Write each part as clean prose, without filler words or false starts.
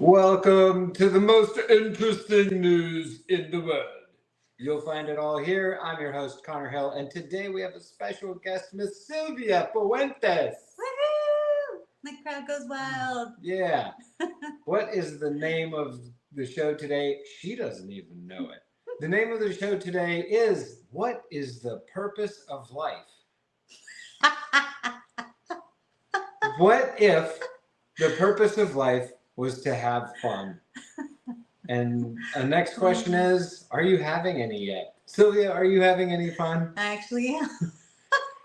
Welcome to the most interesting news in the world. You'll find it all here. I'm your host, Connor Hill, and today we have a special guest, Miss Sylvia Puentes. Woohoo! The crowd goes wild. Yeah. What is the name of the show today? She doesn't even know it. The name of the show today is, What is the Purpose of Life? What if the purpose of life was to have fun? And the next question is, are you having any yet? Sylvia, are you having any fun? I actually am.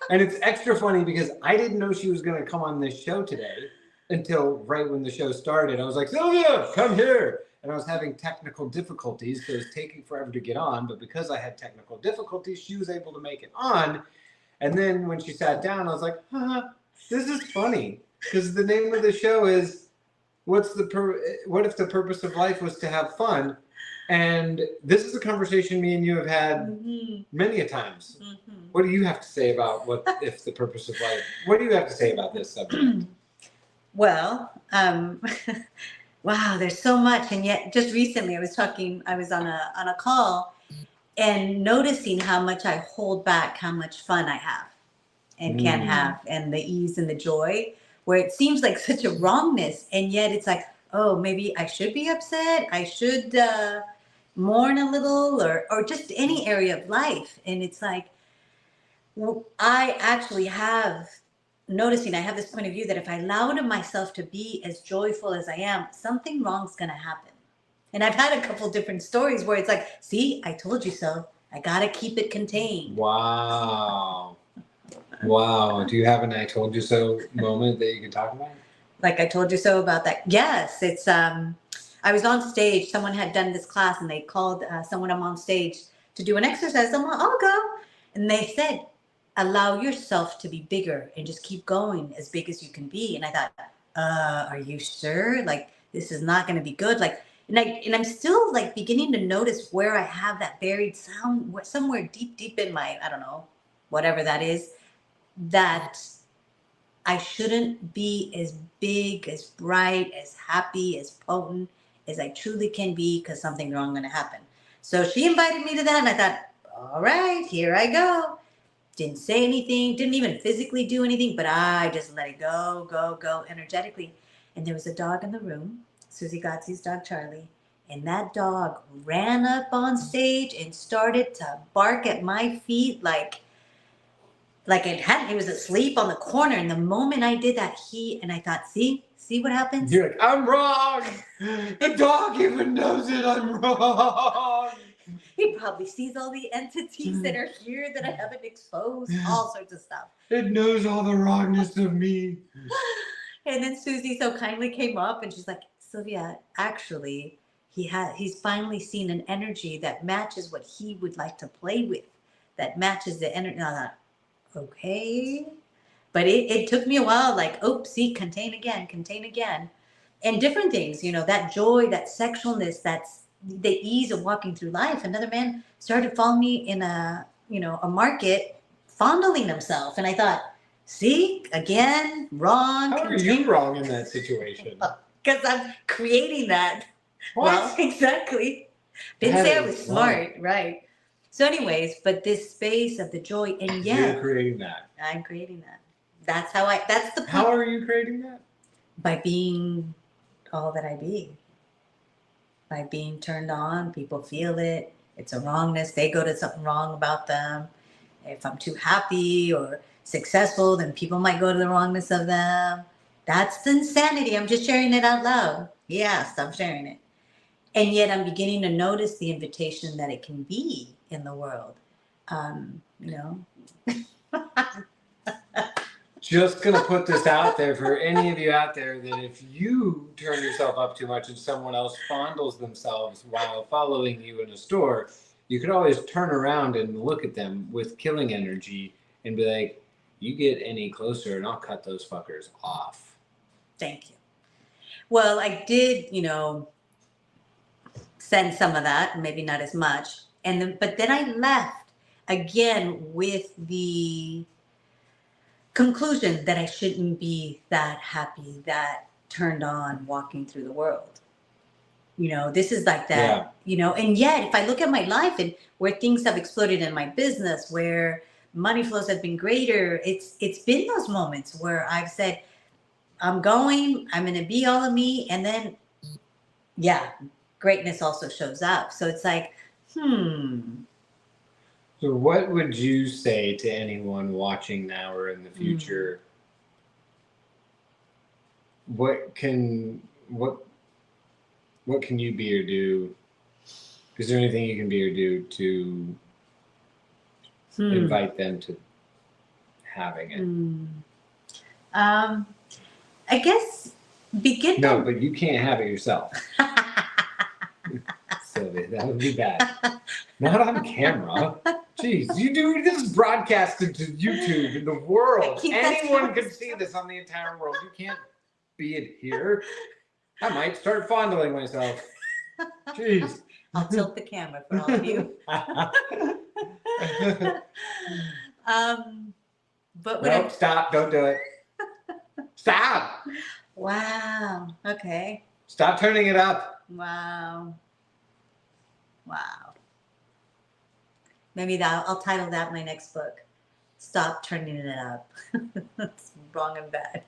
And it's extra funny because I didn't know she was going to come on this show today until right when the show started. I was like, Sylvia, come here. And I was having technical difficulties, so it was taking forever to get on. But because I had technical difficulties, she was able to make it on. And then when she sat down, I was like, this is funny. Because the name of the show is, what if the purpose of life was to have fun? And this is a conversation me and you have had many a times. What do you have to say about what if the purpose of life? What do you have to say about this subject? Well, wow, there's so much. And yet just recently I was on a call and noticing how much I hold back, how much fun I have and can have, and the ease and the joy, where it seems like such a wrongness. And yet it's like, oh, maybe I should be upset. I should mourn a little, or just any area of life. And it's like, I actually have noticing, I have this point of view that if I allow myself to be as joyful as I am, something wrong's going to happen. And I've had a couple different stories where it's like, see, I told you so. I got to keep it contained. Wow. Wow. Do you have an I told you so moment that you can talk about? Like I told you so about that. Yes. It's, I was on stage. Someone had done this class and they called someone up on stage to do an exercise. I'm like, I'll go. And they said, allow yourself to be bigger and just keep going as big as you can be. And I thought, are you sure? Like, this is not going to be good. Like, and I'm still like beginning to notice where I have that buried sound somewhere deep in my, I don't know, whatever that is, that I shouldn't be as big, as bright, as happy, as potent as I truly can be, because something wrong going to happen. So she invited me to that, and I thought, all right, here I go. Didn't say anything, didn't even physically do anything, but I just let it go energetically. And there was a dog in the room, Susie Gotzi's dog, Charlie, and that dog ran up on stage and started to bark at my feet like he was asleep on the corner. And the moment I did that, I thought, see what happens? You're like, I'm wrong. The dog even knows it. I'm wrong. He probably sees all the entities that are here that I haven't exposed, all sorts of stuff. It knows all the wrongness of me. And then Susie so kindly came up and she's like, Sylvia, actually, he's finally seen an energy that matches what he would like to play with, that matches the energy. And I thought, okay. But it took me a while, like, see, contain again. And different things, that joy, that sexualness, that's the ease of walking through life. Another man started following me in a market, fondling himself. And I thought, see, again, wrong. How are you wrong in that situation? Because I'm creating that. What? Well, exactly. Didn't say I was smart, right? So anyways, but this space of the joy, and You're creating that. I'm creating that. That's the point. How are you creating that? By being all that I be. By being turned on, people feel it. It's a wrongness. They go to something wrong about them. If I'm too happy or successful, then people might go to the wrongness of them. That's the insanity. I'm just sharing it out loud. Yes, I'm sharing it. And yet I'm beginning to notice the invitation that it can be in the world. Just going to put this out there for any of you out there that if you turn yourself up too much and someone else fondles themselves while following you in a store, you could always turn around and look at them with killing energy and be like, you get any closer and I'll cut those fuckers off. Thank you. Well, I did, send some of that, maybe not as much. But then I left again with the conclusion that I shouldn't be that happy, that turned on walking through the world. You know, this is like that, you know, and yet if I look at my life and where things have exploded in my business, where money flows have been greater, it's been those moments where I've said, I'm going to be all of me. And then, yeah, greatness also shows up. So it's like, So what would you say to anyone watching now or in the future? What can you be or do? Is there anything you can be or do to invite them to having it? I guess begin. No, but you can't have it yourself. Silly, that would be bad. Not on camera. Jeez, you do this is broadcasted to YouTube in the world. Anyone can see this on the entire world. You can't be it here. I might start fondling myself. Jeez. I'll tilt the camera for all of you. But nope, stop! Don't do it. Stop! Wow. Okay. Stop turning it up. Wow. Maybe I'll title that my next book. Stop turning it up. That's wrong and bad.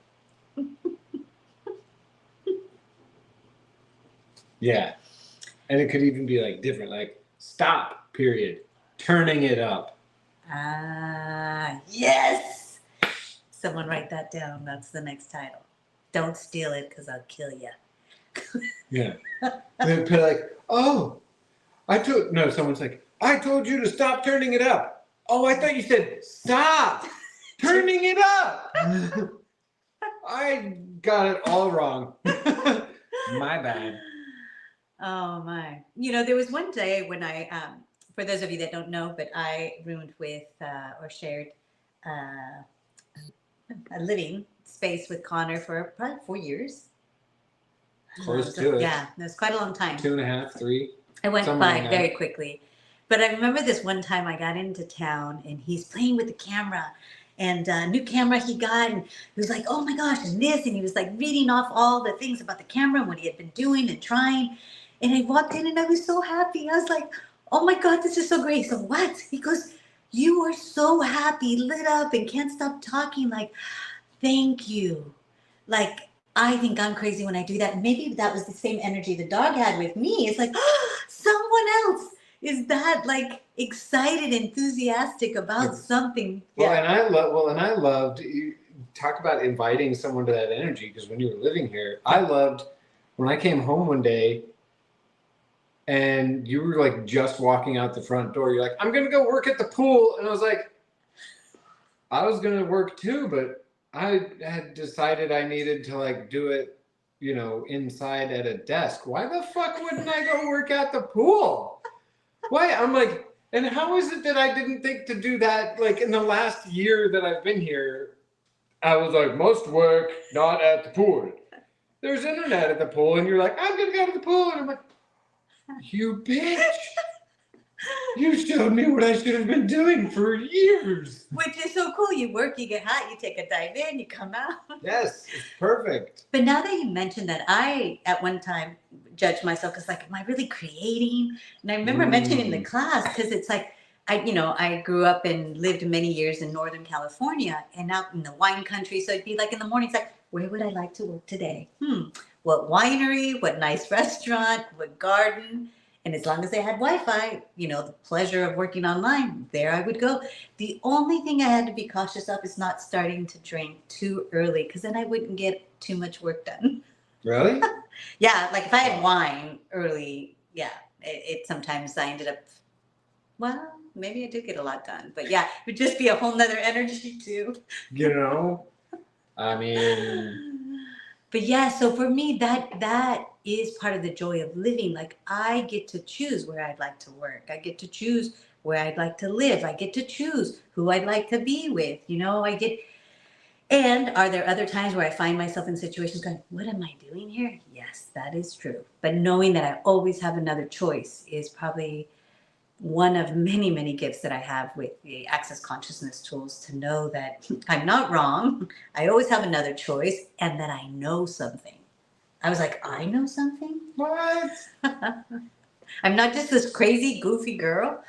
Yeah. And it could even be like different, like stop, period. Turning it up. Yes. Someone write that down. That's the next title. Don't steal it because I'll kill you. Yeah. They'd be like, oh, someone's like, I told you to stop turning it up. Oh, I thought you said stop turning it up. I got it all wrong. My bad. Oh my. You know, there was one day when I, for those of you that don't know, but I roomed with or shared a living space with Connor for probably 4 years. Close to it. Yeah, it was quite a long time. 2.5, 3. It went by very quickly. But I remember this one time I got into town and he's playing with the camera and a new camera he got. And he was like, oh my gosh, and this. And he was like reading off all the things about the camera and what he had been doing and trying. And I walked in and I was so happy. I was like, oh my God, this is so great. So what? He goes, you are so happy, lit up and can't stop talking. Like, thank you. Like, I think I'm crazy when I do that. Maybe that was the same energy the dog had with me. It's like, oh, someone else is that like excited, enthusiastic about something. Well, yeah. And I loved you talk about inviting someone to that energy, because when you were living here, I loved when I came home one day and you were like just walking out the front door. You're like, I'm gonna go work at the pool, and I was like, I was gonna work too, but I had decided I needed to like do it, you know, inside at a desk. Why the fuck wouldn't I go work at the pool? Why? I'm like, and how is it that I didn't think to do that? Like in the last year that I've been here, I was like, most work not at the pool. There's internet at the pool, and you're like, I'm gonna go to the pool, and I'm like, you bitch. You showed me what I should have been doing for years. Which is so cool. You work, you get hot, you take a dive in, you come out. Yes, it's perfect. But now that you mentioned that, I, at one time, judged myself because like, am I really creating? And I remember mentioning in the class, because it's like, I grew up and lived many years in Northern California and out in the wine country. So it'd be like in the mornings, like, where would I like to work today? What winery, what nice restaurant, what garden? And as long as they had Wi-Fi, the pleasure of working online, there I would go. The only thing I had to be cautious of is not starting to drink too early, because then I wouldn't get too much work done. Really? Yeah, like if I had wine early, yeah, it sometimes I ended up, well, maybe I did get a lot done. But yeah, it would just be a whole nother energy too. I mean... But yeah, so for me, that is part of the joy of living. Like, I get to choose where I'd like to work. I get to choose where I'd like to live. I get to choose who I'd like to be with. And are there other times where I find myself in situations going, what am I doing here? Yes, that is true. But knowing that I always have another choice is probably one of many, many gifts that I have with the Access Consciousness tools, to know that I'm not wrong. I always have another choice, and that I know something. I was like, I know something. What? I'm not just this crazy, goofy girl.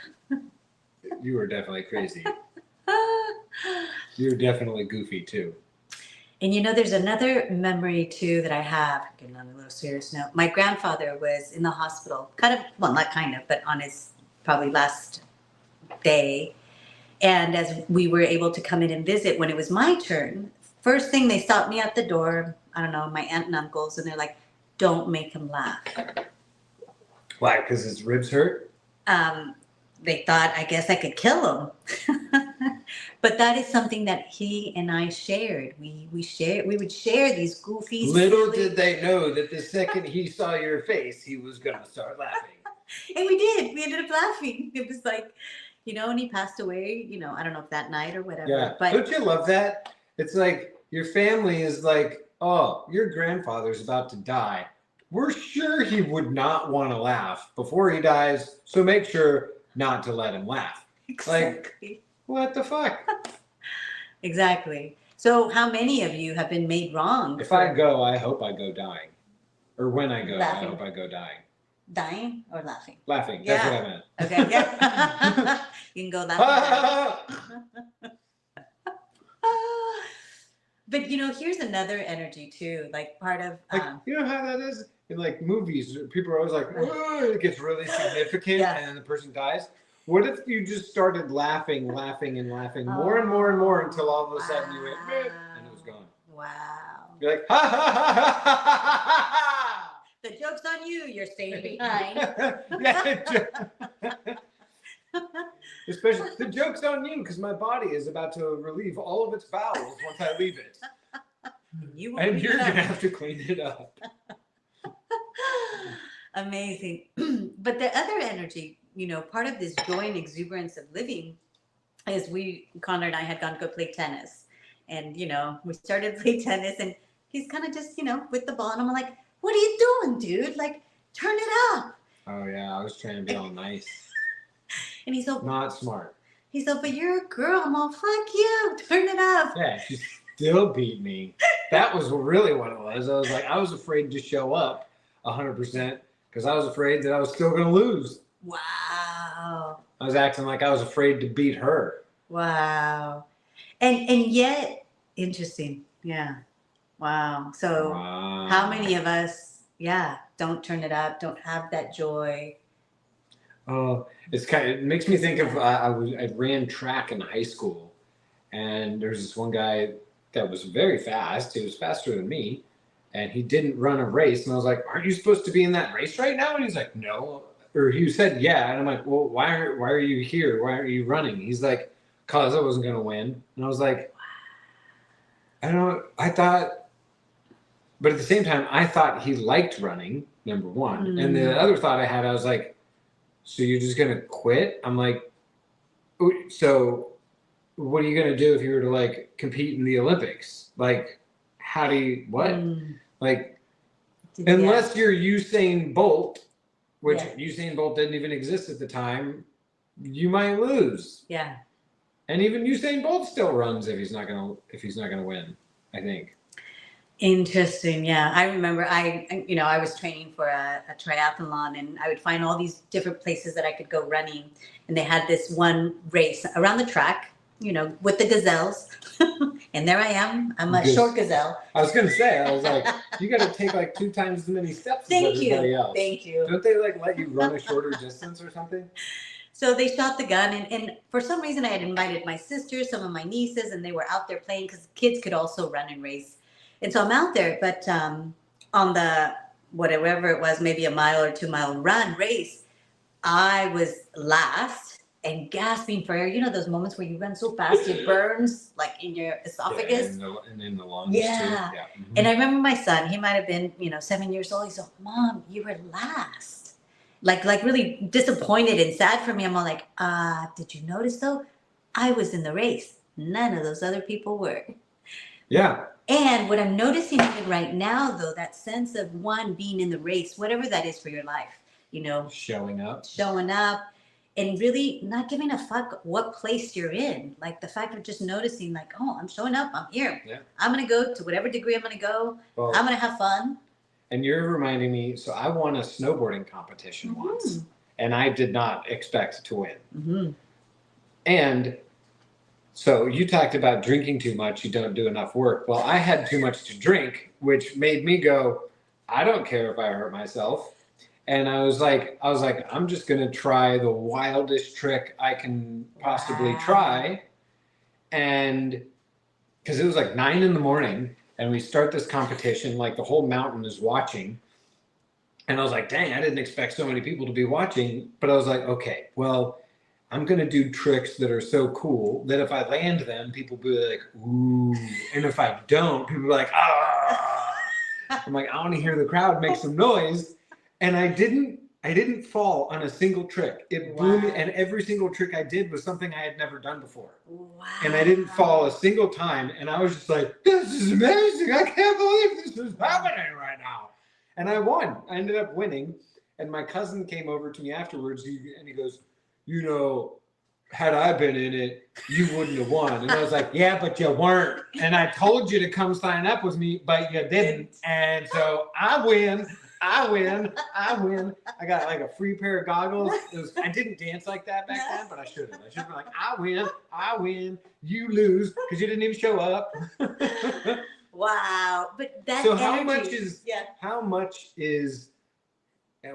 You were definitely crazy. You're definitely goofy too. And you know, there's another memory too that I have, getting on a little serious note. My grandfather was in the hospital, well, not kind of, but on his probably last day. And as we were able to come in and visit, when it was my turn, first thing they stopped me at the door, I don't know, my aunt and uncles, and they're like, don't make him laugh. Why? Because his ribs hurt? They thought, I guess I could kill him. But that is something that he and I shared. We would share these goofy, Little silly... did they know that the second he saw your face, he was going to start laughing. And we did. We ended up laughing. It was like, you know, and he passed away, you know, I don't know if that night or whatever. Yeah. But don't you love that? It's like your family is like, oh, your grandfather's about to die. We're sure he would not want to laugh before he dies, so make sure not to let him laugh. exactly. Like, what the fuck? Exactly. So how many of you have been made wrong? If I go, I hope I go dying. Or when I go, Laughing. I hope I go dying. Dying or laughing? Laughing. That's what I meant. Okay, yeah. You can go laughing. But you know, here's another energy too, like part of Like, you know how that is? In like movies, people are always like, "Whoa," it gets really significant Yeah. and then the person dies. What if you just started laughing and laughing more and more until all of a sudden you went, "Meh," and it was gone. Wow. You're like, ha ha ha ha ha ha ha! The joke's on you, you're staying behind. Yeah, especially the joke's on you because my body is about to relieve all of its bowels once I leave it. And you're going to have to clean it up. Amazing. But the other energy, you know, part of this joy and exuberance of living is Connor and I had gone to go play tennis. And, you know, we started to play tennis and he's kind of just, you know, with the ball. And I'm like, what are you doing, dude? Like, turn it up. Oh, yeah. I was trying to be all nice. And he's all, not smart. He's all, but you're a girl. I'm all, fuck you. Turn it up. Yeah, she still beat me. That was really what it was. I was afraid to show up 100% because I was afraid that I was still going to lose. Wow. I was acting like I was afraid to beat her. Wow. And yet, interesting. Yeah. Wow. So how many of us, don't turn it up, don't have that joy? Oh, it makes me think of, I ran track in high school and there's this one guy that was very fast. He was faster than me and he didn't run a race. And I was like, aren't you supposed to be in that race right now? And he's like, no. Or he said, yeah. And I'm like, well, why are you here? Why aren't you running? He's like, cause I wasn't going to win. And I was like, I thought, but at the same time, I thought he liked running, number one. And the other thought I had, I was like, so you're just going to quit? I'm like, so what are you going to do if you were to like compete in the Olympics? Like, how do you, what? Like, unless you're Usain Bolt, which Usain Bolt didn't even exist at the time, you might lose. Yeah. And even Usain Bolt still runs if he's not gonna win, I think. Interesting. Yeah, I remember. I was training for a triathlon, and I would find all these different places that I could go running. And they had this one race around the track, you know, with the gazelles. And there I am. I'm a short gazelle. I was gonna say, I was like, you got to take like 2 times as many steps as everybody else. Thank you. Don't they like let you run a shorter distance or something? So they shot the gun, and for some reason I had invited my sisters, some of my nieces, and they were out there playing because kids could also run and race. And so I'm out there, but on the whatever it was, maybe a mile or 2 mile race, I was last and gasping for air. You know those moments where you run so fast it burns like in your esophagus? Yeah, and in the lungs too. Yeah. And I remember my son, he might have been, 7 years old. He's like, Mom, you were last. Like really disappointed and sad for me. I'm all like, did you notice though? I was in the race. None of those other people were. Yeah. And what I'm noticing even right now though, that sense of one being in the race, whatever that is for your life, showing up and really not giving a fuck what place you're in. Like the fact of just noticing like, oh, I'm showing up, I'm here. Yeah. I'm going to go to whatever degree I'm going to go. Well, I'm going to have fun. And you're reminding me, so I won a snowboarding competition once, and I did not expect to win. And so you talked about drinking too much, you don't do enough work. Well, I had too much to drink, which made me go, I don't care if I hurt myself. And I was like, I'm just gonna try the wildest trick I can possibly try. And because it was like 9 a.m. and we start this competition, like the whole mountain is watching. And I was like, dang, I didn't expect so many people to be watching. But I was like, okay, well, I'm going to do tricks that are so cool that if I land them, people will be like, ooh. And if I don't, people will be like, ah. I'm like, I want to hear the crowd make some noise. And I didn't fall on a single trick. It blew me, and every single trick I did was something I had never done before. Wow. And I didn't fall a single time. And I was just like, this is amazing. I can't believe this is happening right now. And I won. I ended up winning. And my cousin came over to me afterwards, and he goes, you know, had I been in it, you wouldn't have won. And I was like, yeah, but you weren't. And I told you to come sign up with me, but you didn't. And so I win. I got like a free pair of goggles. I didn't dance like that back then, but I should have. I should have been like, I win, you lose, because you didn't even show up. Wow. But that so energy, how much is,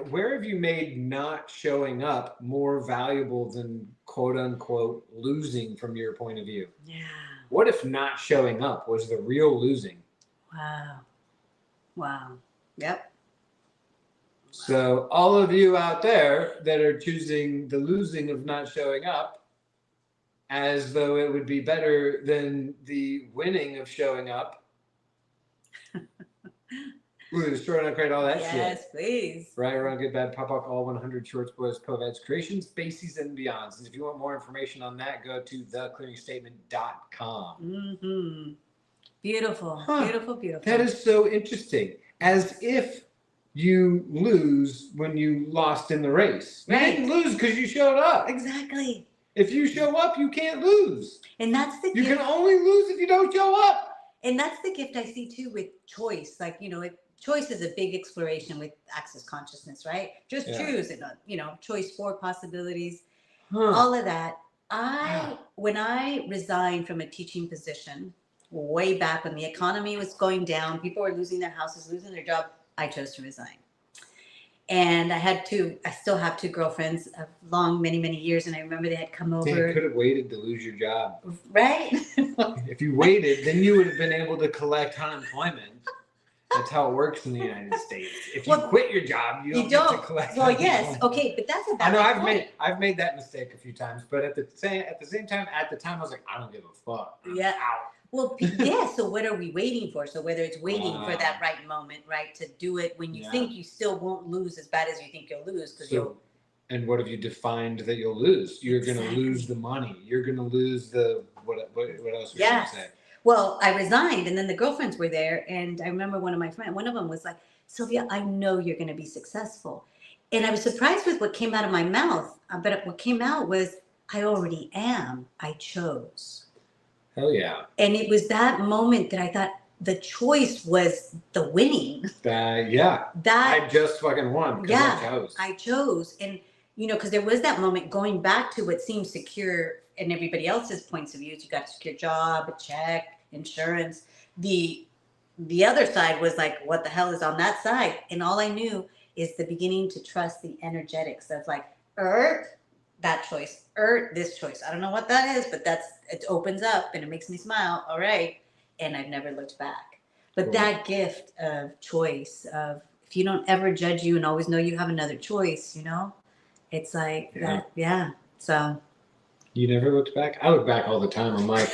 where have you made not showing up more valuable than quote unquote losing from your point of view? Yeah. What if not showing up was the real losing? Wow. Yep. So all of you out there that are choosing the losing of not showing up as though it would be better than the winning of showing up. Ooh, short on create all that shit. Yes, please. Right, wrong, good, bad, pop up, all 100 shorts, boys, co-eds, creations, bases, and beyonds. And if you want more information on that, go to theclearingstatement.com. Beautiful, beautiful. That is so interesting. As if you lose when you lost in the race. You didn't lose because you showed up. Exactly. If you show up, you can't lose. And that's the You gift. can only lose if you don't show up. And that's the gift I see too with choice. Like, you know, choice is a big exploration with access consciousness, right? Just choose it, you know, choice 4 possibilities, all of that. When I resigned from a teaching position way back when the economy was going down, people were losing their houses, losing their job, I chose to resign. And I still have 2 girlfriends of long, many, many years. And I remember they had come over. You could have waited to lose your job. Right? If you waited, then you would have been able to collect unemployment. That's how it works in the United States. If you quit your job, you don't get to collect. Well, yes, okay, but that's a I valid know point. I've made that mistake a few times, but at the same time, I was like, I don't give a fuck. I'm out. Well, yeah. So what are we waiting for? So whether it's waiting for that right moment, right, to do it when you think you still won't lose as bad as you think you'll lose, because and what have you defined that you'll lose? You're going to lose the money. You're going to lose the what else was you going to say? Well, I resigned, and then the girlfriends were there, and I remember one of them was like, Sylvia, I know you're going to be successful. And I was surprised with what came out of my mouth, but what came out was, I already am. I chose. Hell yeah. And it was that moment that I thought the choice was the winning. I just fucking won because I chose. And, you know, because there was that moment going back to what seemed secure in everybody else's points of views. You got a secure job, a check, insurance. The other side was like, what the hell is on that side? And all I knew is the beginning to trust the energetics of like, that choice, this choice. I don't know what that is, but it opens up and it makes me smile. All right. And I've never looked back. But that gift of choice, of if you don't ever judge you and always know you have another choice, you know, it's like that. Yeah. So. You never looked back? I look back all the time. I'm like,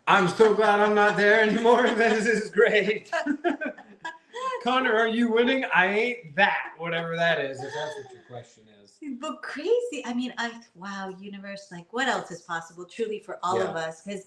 I'm so glad I'm not there anymore. This is great. Connor, are you winning? I ain't that, whatever that is, if that's what your question is. But crazy. I mean, wow, universe, like what else is possible truly for all of us? Because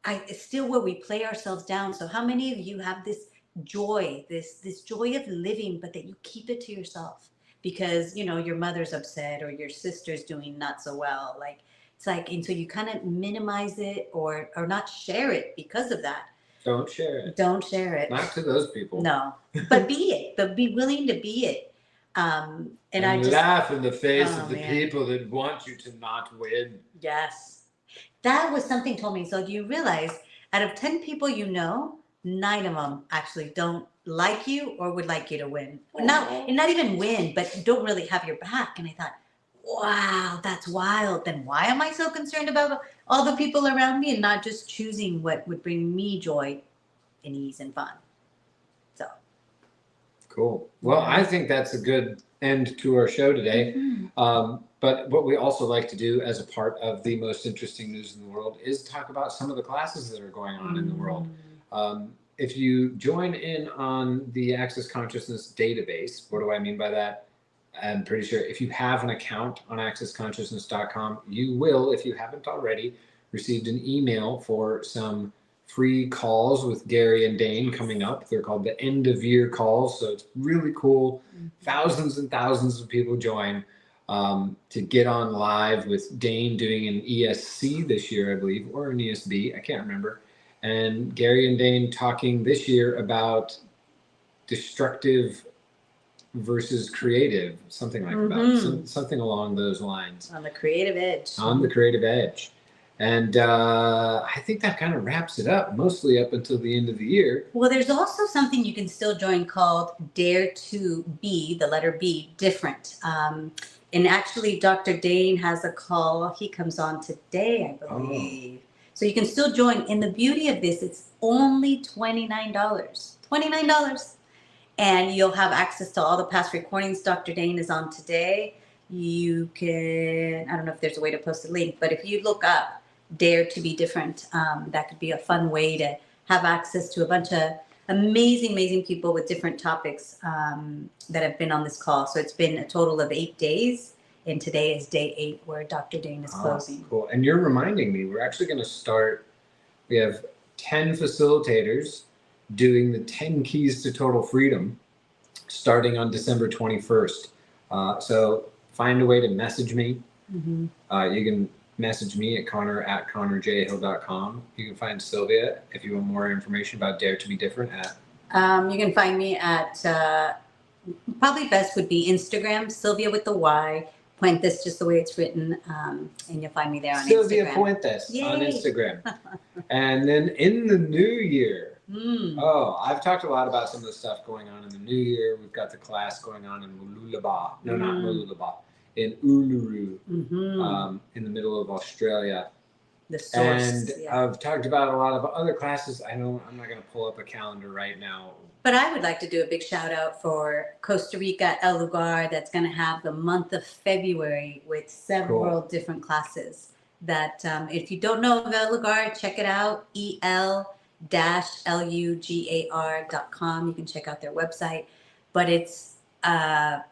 it's still where we play ourselves down. So how many of you have this joy, this joy of living, but that you keep it to yourself because, you know, your mother's upset or your sister's doing not so well. Like, it's like, and so you kind of minimize it or not share it because of that. Don't share it. Don't share it. Not to those people. No, but be it. But be willing to be it. And I just laugh in the face Oh, of the man. people that want you to not win. Yes. That was something told me. So do you realize out of 10 people you know, 9 of them actually don't like you or would like you to win. And not even win, but don't really have your back. And I thought, wow, that's wild. Then why am I so concerned about all the people around me and not just choosing what would bring me joy and ease and fun? So Cool. Well, I think that's a good end to our show today. But what we also like to do as a part of the most interesting news in the world is talk about some of the classes that are going on in the world. If you join in on the Access Consciousness database, what do I mean by that? I'm pretty sure if you have an account on accessconsciousness.com, you will, if you haven't already, received an email for some free calls with Gary and Dane coming up. They're called the end of year calls. So it's really cool. Thousands and thousands of people join to get on live with Dane doing an ESC this year, I believe, or an ESB. I can't remember. And Gary and Dane talking this year about destructive versus creative, something like that, something along those lines. On the creative edge. On the creative edge. And I think that kind of wraps it up, mostly up until the end of the year. Well, there's also something you can still join called Dare to Be, the letter B, different. And actually, Dr. Dane has a call. He comes on today, I believe. So you can still join. And the beauty of this, it's only $29. $29. And you'll have access to all the past recordings Dr. Dane is on today. You can, I don't know if there's a way to post a link, but if you look up Dare to Be Different, that could be a fun way to have access to a bunch of amazing, amazing people with different topics that have been on this call. So it's been a total of 8 days. And today is day 8 where Dr. Dane is closing. Cool. And you're reminding me, we're actually going to start, we have 10 facilitators doing the 10 keys to total freedom starting on December 21st. So find a way to message me. You can message me at connor@connorjhill.com. You can find Sylvia if you want more information about Dare to Be Different at. You can find me at, probably best would be Instagram, Sylvia with the Y. Puentes, just the way it's written, and you'll find me there on Sylvia Instagram. Puentes Yay. on Instagram. And then in the new year, I've talked a lot about some of the stuff going on in the new year. We've got the class going on in Mooloolaba. No, not Mooloolaba. In Uluru, in the middle of Australia. The source. And I've talked about a lot of other classes. I'm not going to pull up a calendar right now. But I would like to do a big shout out for Costa Rica, El Lugar, that's going to have the month of February with several different classes. That if you don't know of El Lugar, check it out, el-lugar.com. You can check out their website. But it's, wow,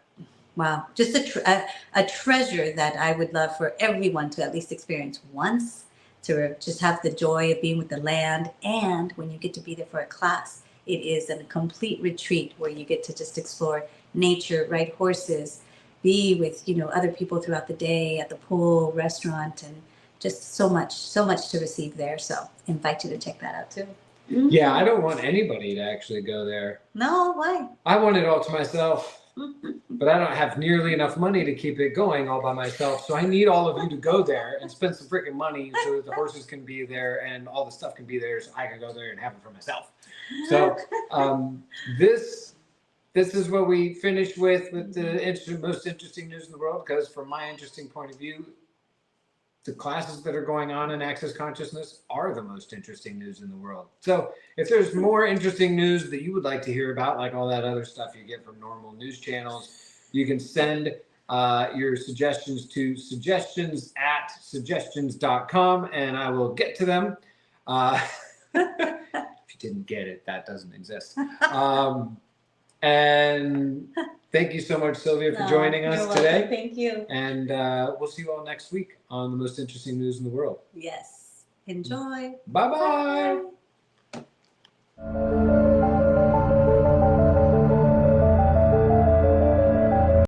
just a treasure that I would love for everyone to at least experience once, to just have the joy of being with the land. And when you get to be there for a class, it is a complete retreat where you get to just explore nature, ride horses, be with, other people throughout the day at the pool, restaurant, and just so much to receive there. So invite you to check that out too. Yeah, I don't want anybody to actually go there. No, why? I want it all to myself. But I don't have nearly enough money to keep it going all by myself. So I need all of you to go there and spend some freaking money so that the horses can be there and all the stuff can be there so I can go there and have it for myself. So this is what we finished with the most interesting news in the world, because from my interesting point of view, the classes that are going on in Access Consciousness are the most interesting news in the world. So if there's more interesting news that you would like to hear about, like all that other stuff you get from normal news channels, you can send your suggestions to suggestions@suggestions.com and I will get to them. If you didn't get it, that doesn't exist. And thank you so much, Sylvia, for joining us today. Thank you. And we'll see you all next week on the most interesting news in the world. Yes. Enjoy. Bye-bye.